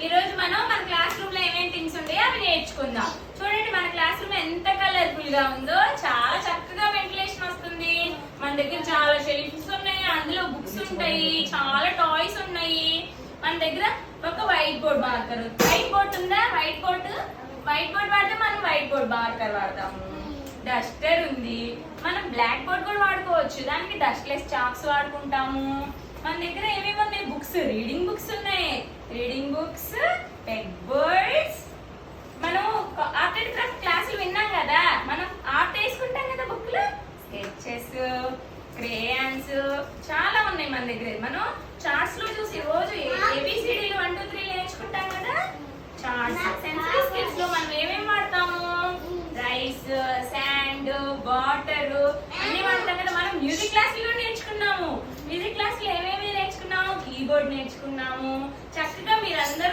ఈ రోజు మనం మన క్లాస్ రూమ్ లో ఏమేమి థింగ్స్ ఉంటాయో అవి నేర్చుకుందాం. చూడండి మన క్లాస్ రూమ్ ఎంత కలర్ఫుల్ గా ఉందో, చాలా చక్కగా వెంటిలేషన్ వస్తుంది. మన దగ్గర చాలా షెల్ఫ్స్ ఉన్నాయి, అందులో బుక్స్ ఉంటాయి, చాలా టాయ్స్ ఉన్నాయి. మన దగ్గర ఒక white board marker, white board ఉందా? వైట్ బోర్డ్ వాడితే మనం వైట్ బోర్డ్ మార్కర్ వాడతాము. డస్టర్ ఉంది, మనం బ్లాక్ బోర్డ్ కూడా వాడుకోవచ్చు, దానికి డస్ట్లెస్ చాక్స్ వాడుకుంటాము. మన దగ్గర ఏమేమి ఉన్నాయి? బుక్స్, రీడింగ్ బుక్స్ ఉన్నాయి, రీడింగ్ బుక్స్, పెగ్ బోర్డ్స్. మనం ఆర్ట్ అండ్ క్రాఫ్ట్ క్లాసులు విన్నాం కదా, మనం ఆర్ట్ వేసుకుంటాం కదా బుక్ లో, స్కెచెస్, క్రేయాన్స్ చాలా ఉన్నాయి మన దగ్గర. మనం చార్ట్స్ లో చూసి రోజు ఏబిసిడీలు 1 2 3 నేర్చుకుంటాం కదా. చార్ట్స్, సెన్సరీ స్కిల్స్ లో మనం ఏమేమి వాడతాము? రైస్, శాండ్, వాటర్ అన్ని వాడతాం కదా. మనం మ్యూజిక్ క్లాసులో నేర్చుకున్నాము. మ్యూజిక్ క్లాస్ లో ఏమేమి నేర్చుకున్నాము? కీబోర్డ్ నేర్చుకున్నాము. చక్కగా మీరందరూ